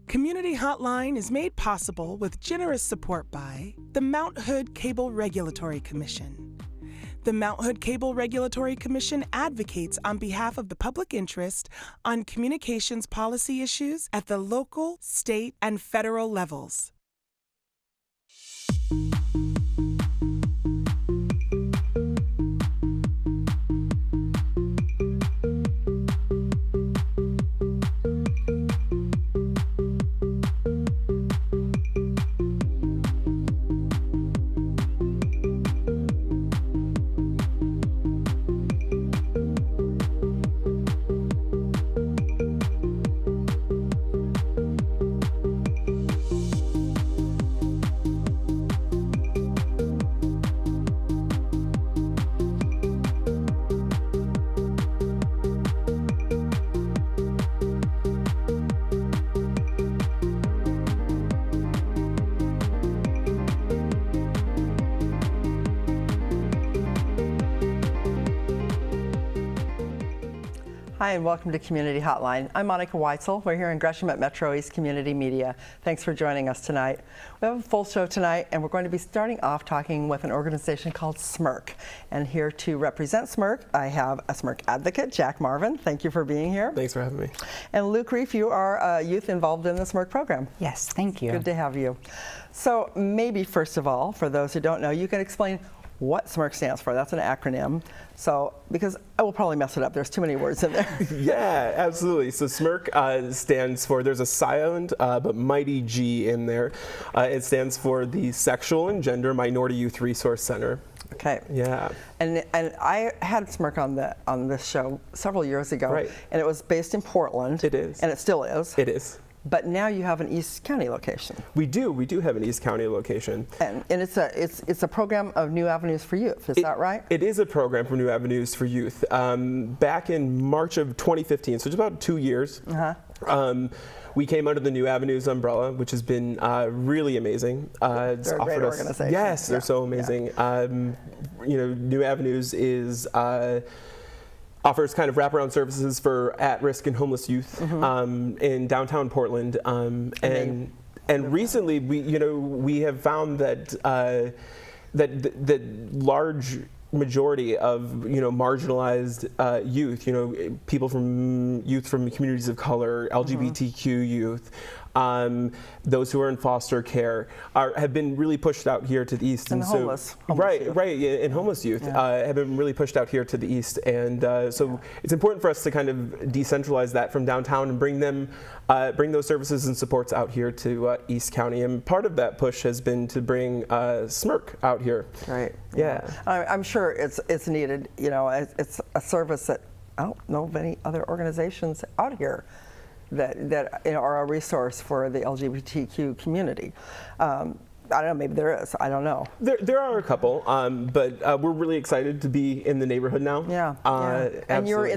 Community Hotline is made possible with generous support by the Mount Hood Cable Regulatory Commission. The Mount Hood Cable Regulatory Commission advocates on behalf of the public interest on communications policy issues at the local, state, and federal levels. Hi, and welcome to Community Hotline. I'm Monica Weitzel. We're here in Gresham at MetroEast Community Media. Thanks for joining us tonight. We have a full show tonight, and we're going to be starting off talking with an organization called SMYRC. And here to represent SMYRC, I have a SMYRC advocate, Jack Marvin. Thank you for being here. Thanks for having me. And Luke Reef, you are a youth involved in the SMYRC program. Yes, thank you. Good to have you. So maybe first of all, for those who don't know, you can explain what SMYRC stands for. That's an acronym. So, because I will probably mess it up. There's too many words in there. Yeah, absolutely. So SMYRC stands for, there's a silent but mighty G in there. It stands for the Sexual and Gender Minority Youth Resource Center. Okay. Yeah. And I had SMYRC on this show several years ago. Right. And it was based in Portland. It is. And it still is. It is. But now you have an East County location. We do have an East County location. And it's a program of New Avenues for Youth, is that right? It is a program for New Avenues for Youth. Back in March of 2015, so it's about 2 years, we came under the New Avenues umbrella, which has been really amazing. They're a great organization. Yes, they're so amazing. Yeah. New Avenues is offers kind of wraparound services for at-risk and homeless youth in downtown Portland, and recently we have found that that large majority of marginalized youth, people from communities of color, LGBTQ youth, those who are in foster care have been really pushed out here to the east, and homeless youth. And homeless youth have been really pushed out here to the east, and so it's important for us to kind of decentralize that from downtown and bring those services and supports out here to East County. And part of that push has been to bring SMYRC out here. Right. Yeah. I'm sure it's needed. It's a service that I don't know of any other organizations out here that are a resource for the LGBTQ community. I don't know, maybe there is, I don't know. There are a couple, but we're really excited to be in the neighborhood now. Yeah. And you're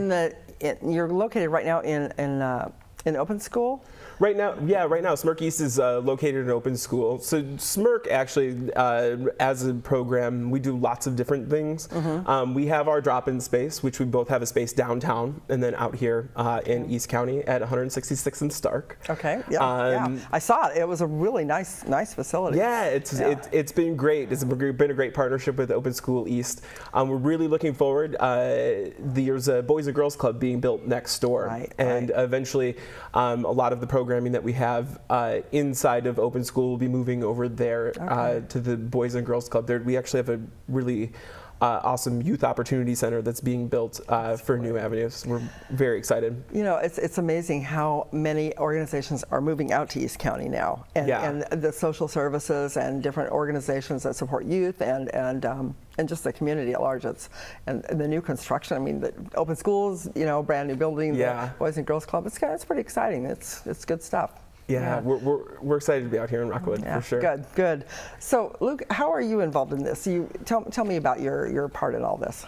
you're located right now in Open School? Right now, SMYRC East is located in Open School. So SMYRC actually, as a program, we do lots of different things. We have our drop-in space, which we both have a space downtown and then out here in East County at 166th and Stark. Okay, yeah. I saw it. It was a really nice facility. Yeah, it's been great. It's been a great partnership with Open School East. We're really looking forward. There's a Boys and Girls Club being built next door, and eventually a lot of the programming that we have inside of Open School will be moving over there to the Boys and Girls Club. We actually have a really awesome youth opportunity center that's being built for New Avenues. We're very excited. It's amazing how many organizations are moving out to East County now, and the social services and different organizations that support youth and just the community at large. And the new construction. I mean, the Open Schools, brand new building, the Boys and Girls Club. It's pretty exciting. It's good stuff. Yeah, we're excited to be out here in Rockwood, for sure. Good. So, Luke, how are you involved in this? Tell me about your part in all this.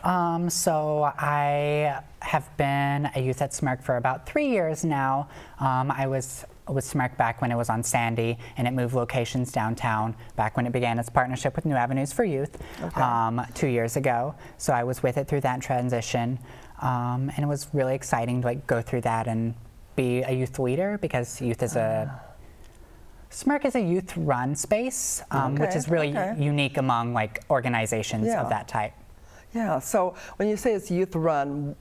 So I have been a youth at SMYRC for about 3 years now. I was with SMYRC back when it was on Sandy, and it moved locations downtown back when it began its partnership with New Avenues for Youth 2 years ago. So I was with it through that transition. and it was really exciting to like go through that and be a youth leader, because youth is SMYRC is a youth-run space, which is really unique among like organizations of that type. Yeah. So when you say it's youth-run,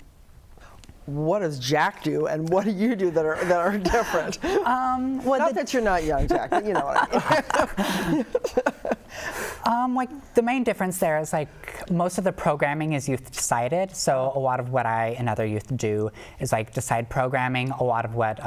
what does Jack do, and what do you do that are different? Well, not that you're not young, Jack, but you know what I mean. Like the main difference there is like most of the programming is youth decided. So a lot of what I and other youth do is like decide programming. A lot of what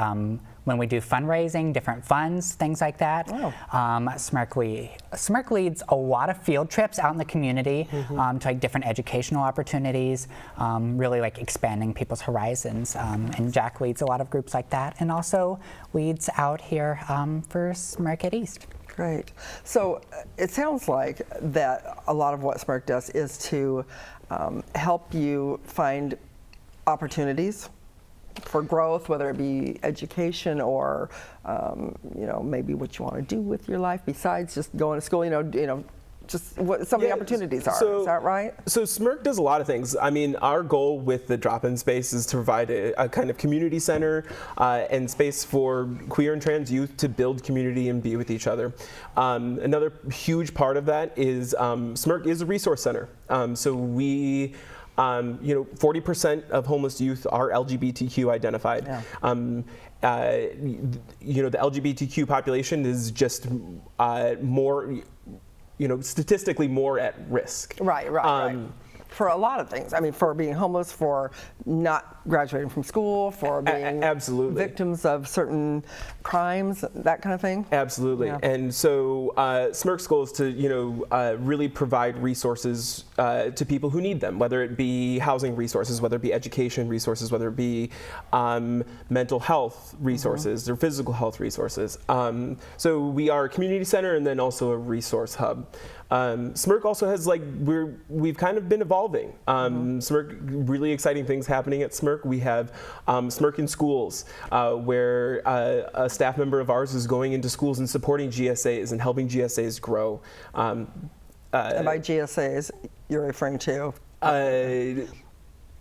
when we do fundraising, different funds, things like that. Wow. SMYRC leads a lot of field trips out in the community to like different educational opportunities, really like expanding people's horizons. And Jack leads a lot of groups like that, and also leads out here for SMYRC at East. Great. So it sounds like that a lot of what SMYRC does is to help you find opportunities for growth, whether it be education or you know, maybe what you want to do with your life besides just going to school. You know, just what some of the opportunities are. Is that right? So SMYRC does a lot of things. I mean, our goal with the drop-in space is to provide a kind of community center and space for queer and trans youth to build community and be with each other. Another huge part of that is SMYRC is a resource center. So we, you know, 40% of homeless youth are LGBTQ identified. Yeah. You know, the LGBTQ population is just more, you know, statistically more at risk. Right. For a lot of things. I mean, for being homeless, for not graduating from school, for being victims of certain crimes, that kind of thing. Absolutely. Yeah. And so SMYRC's goal is to, you know, really provide resources to people who need them, whether it be housing resources, whether it be education resources, whether it be mental health resources or physical health resources. So we are a community center and then also a resource hub. SMYRC also has we've kind of been evolving. SMYRC, really exciting things happening at SMYRC. We have SMYRC in schools, where a staff member of ours is going into schools and supporting GSAs and helping GSAs grow. And by GSAs, you're referring to?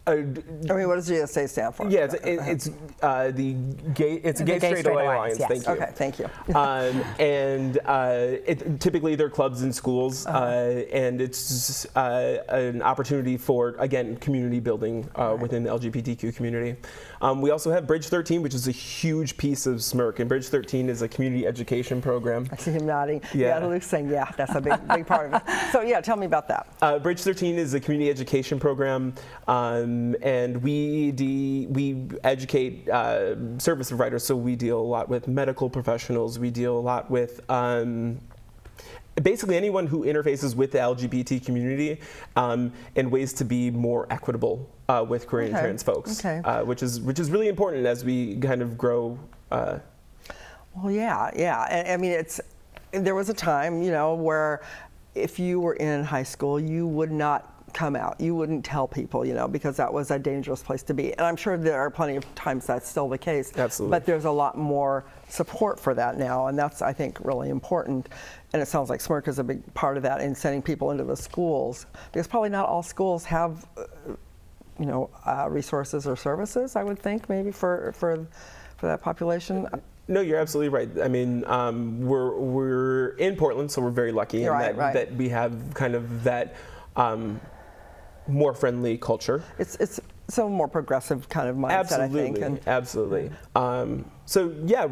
I mean, what does GSA stand for? Yeah, it's the gay. It's a Gay Straight Alliance. Yes. Thank you. Okay, thank you. And typically they're clubs in schools, and it's an opportunity for, again, community building within the LGBTQ community. We also have Bridge 13, which is a huge piece of SMYRC, and Bridge 13 is a community education program. I see him nodding. Yeah, Luke's saying, yeah, that's a big part of it. So yeah, tell me about that. Bridge 13 is a community education program. And we educate service providers, so we deal a lot with medical professionals, we deal a lot with basically anyone who interfaces with the LGBT community in ways to be more equitable with queer and trans folks, which is really important as we kind of grow. Well, yeah. And, I mean, there was a time, you know, where if you were in high school, you would not come out. You wouldn't tell people, you know, because that was a dangerous place to be. And I'm sure there are plenty of times that's still the case. Absolutely. But there's a lot more support for that now, and that's, I think, really important. And it sounds like SMYRC is a big part of that in sending people into the schools, because probably not all schools have, you know, resources or services, I would think, maybe for that population. No, you're absolutely right. I mean, we're in Portland, so we're very lucky that we have kind of that more friendly culture. It's some more progressive kind of mindset, I think. Absolutely. So yeah,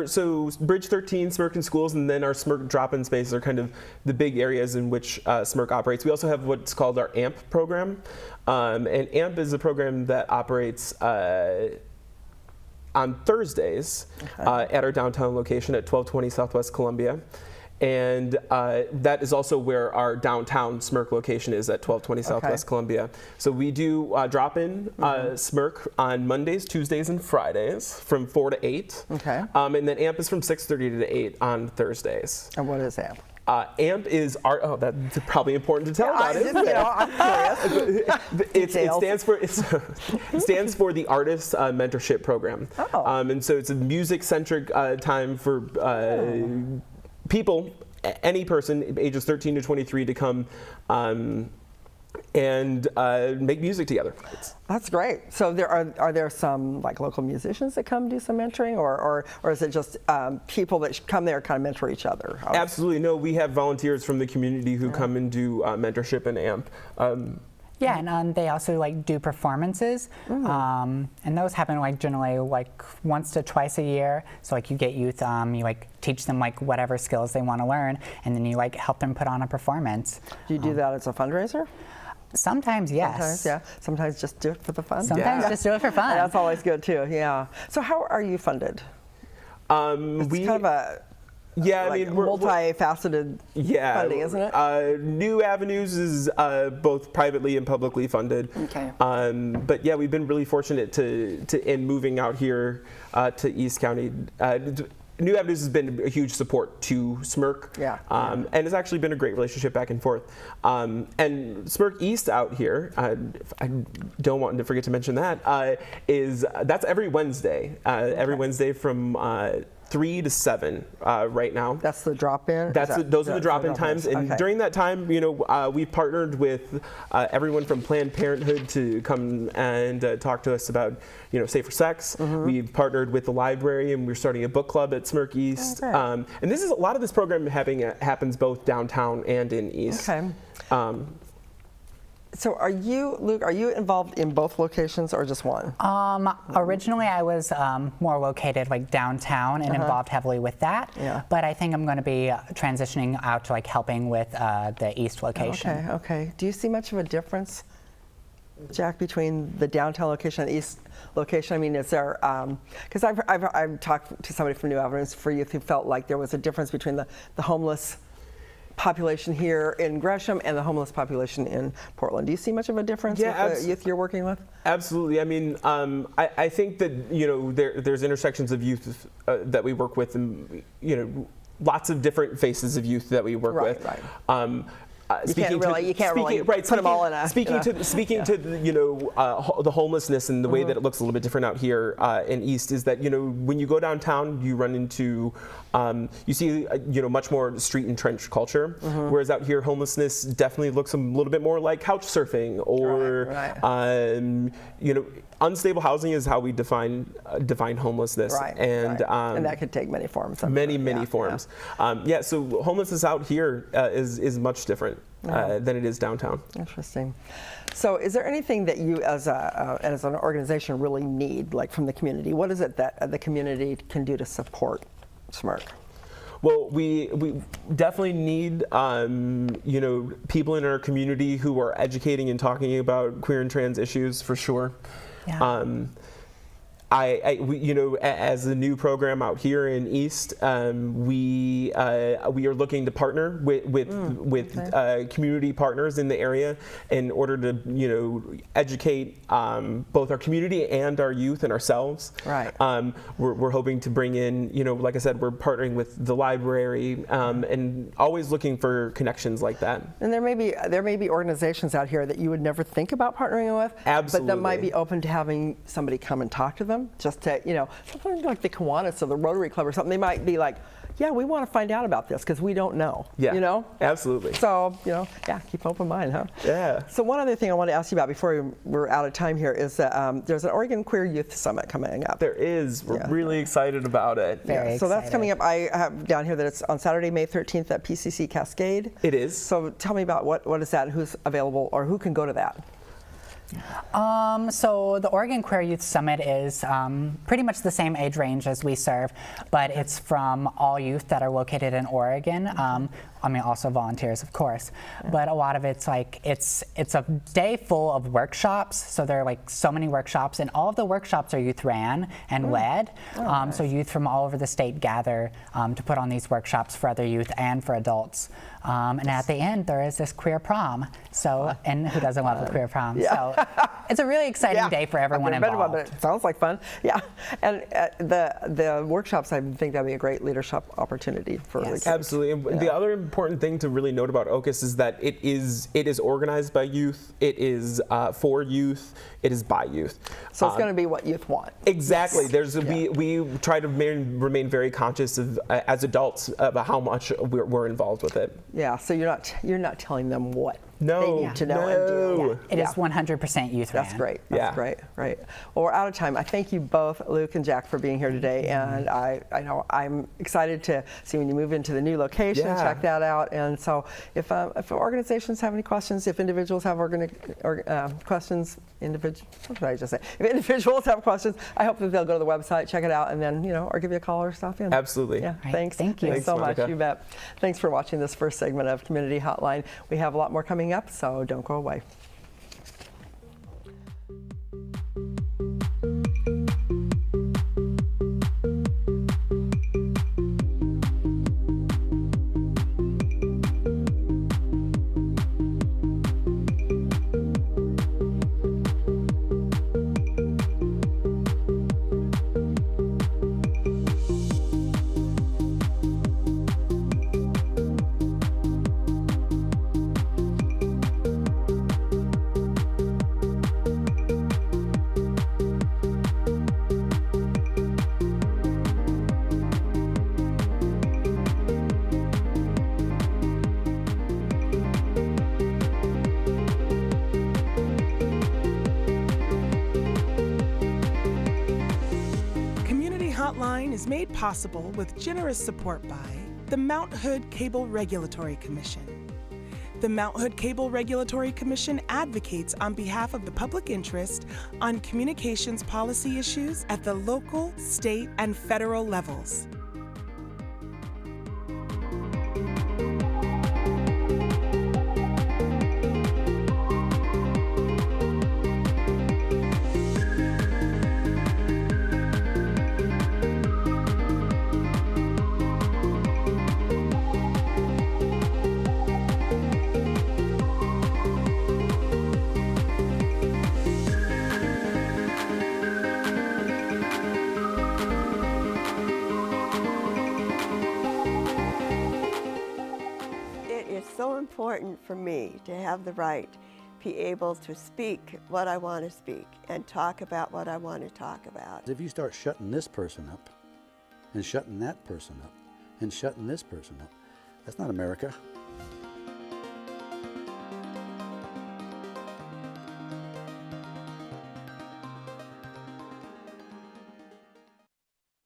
so Bridge 13, SMYRC in schools, and then our SMYRC drop-in spaces are kind of the big areas in which SMYRC operates. We also have what's called our AMP program, and AMP is a program that operates on Thursdays at our downtown location at 1220 Southwest Columbia. And that is also where our downtown SMYRC location is at 1220 Southwest Columbia. So we do drop-in SMYRC on Mondays, Tuesdays, and Fridays from 4 to 8. Okay. And then AMP is from 6:30 to 8 on Thursdays. And what is AMP? AMP is art. Oh, that's probably important to tell about, isn't it? You know, I'm curious. It stands for the Artist Mentorship Program. And so it's a music-centric time for people, any person ages 13 to 23 to come and make music together. That's great. So are there some like local musicians that come do some mentoring, or is it just people that come there kind of mentor each other? Absolutely. No, we have volunteers from the community who come and do mentorship and AMP. Yeah, and they also like do performances, and those happen like generally like once to twice a year. So like you get youth, you like teach them like whatever skills they want to learn, and then you like help them put on a performance. Do you do that as a fundraiser? Sometimes, yes. Sometimes, yeah. Sometimes just do it for the fun. Sometimes just do it for fun. That's always good too. Yeah. So how are you funded? It's kind of a I like mean, we're multifaceted funding, isn't it? New Avenues is both privately and publicly funded. Okay. But yeah, we've been really fortunate in moving out here to East County. New Avenues has been a huge support to SMYRC, and it's actually been a great relationship back and forth. And SMYRC out here, I don't want to forget to mention that, that's every Wednesday. Every Wednesday from 3 to 7 right now. That's the drop-in? Those are the drop-in times. And during that time, we've partnered with everyone from Planned Parenthood to come and talk to us about, safer sex. We've partnered with the library, and we're starting a book club at SMYRC East. And this is a lot of this program happens both downtown and in East. Okay. So are you, Luke, involved in both locations or just one? Originally I was more located like downtown and involved heavily with that. Yeah. But I think I'm going to be transitioning out to like helping with the East location. Okay. Do you see much of a difference, Jack, between the downtown location and the East location? I mean, is there, because I've talked to somebody from New Avenues for Youth who felt like there was a difference between the homeless population here in Gresham and the homeless population in Portland. Do you see much of a difference with the youth you're working with? Absolutely. I mean, I think that there's intersections of youth that we work with, and lots of different faces of youth that we work with. Right. You can't really put them all in a. Speaking to the homelessness and the way that it looks a little bit different out here in East is that when you go downtown, you run into you see much more street and trench culture, whereas out here homelessness definitely looks a little bit more like couch surfing or unstable housing is how we define homelessness, and that could take many forms. Many forms. So homelessness out here is much different than it is downtown. Interesting. So, is there anything that you, as an organization, really need, like from the community? What is it that the community can do to support SMYRC? Well, we definitely need people in our community who are educating and talking about queer and trans issues for sure. Yeah. As a new program out here in East, we are looking to partner with community partners in the area in order to educate both our community and our youth and ourselves. Right. We're hoping to bring in, like I said, we're partnering with the library and always looking for connections like that. And there may be organizations out here that you would never think about partnering with. Absolutely. But that might be open to having somebody come and talk to them. Just to, sometimes like the Kiwanis or the Rotary Club or something, they might be like, yeah, we want to find out about this because we don't know. Yeah, absolutely. So, keep open mind, huh? Yeah. So one other thing I want to ask you about before we're out of time here is that there's an Oregon Queer Youth Summit coming up. There is. We're really excited about it. Very So that's excited. coming up. I have down here that it's on Saturday, May 13th at PCC Cascade. It is. So tell me about what is that and who's available or who can go to that? So the Oregon Queer Youth Summit is pretty much the same age range as we serve, but it's from all youth that are located in Oregon. Also volunteers, of course, but a lot of it's like it's a day full of workshops. So there are like so many workshops, and all of the workshops are youth ran and led. Nice. So youth from all over the state gather to put on these workshops for other youth and for adults. And at the end, there is this queer prom. So, and who doesn't love a queer prom? So it's a really exciting day for everyone involved. It sounds like fun. Yeah, and the workshops, I think that'd be a great leadership opportunity for the kids. Absolutely. And the other important thing to really note about OCUS is that it is organized by youth, it is for youth, it is by youth. So it's going to be what youth want. Exactly. Yes. We try to remain very conscious of as adults about how much we're involved with it. Yeah. So you're not telling them what No, they need to know and do. It is 100% youth ran. That's great. That's great. Right. Well, we're out of time. I thank you both, Luke and Jack, for being here today. And I know I'm excited to see when you move into the new location, check that out. And so if organizations have any questions, if individuals have questions, what did I just say? If individuals have questions, I hope that they'll go to the website, check it out, and then, or give you a call or stop in. Absolutely. Yeah. Right. Thanks. Thank you. Thanks so Monica. much. You bet. Thanks for watching this first segment of Community Hotline. We have a lot more coming up, so don't go away. Hotline is made possible with generous support by the Mount Hood Cable Regulatory Commission. The Mount Hood Cable Regulatory Commission advocates on behalf of the public interest on communications policy issues at the local, state, and federal levels. So important for me to have the right to be able to speak what I want to speak and talk about what I want to talk about. If you start shutting this person up and shutting that person up and shutting this person up, that's not America.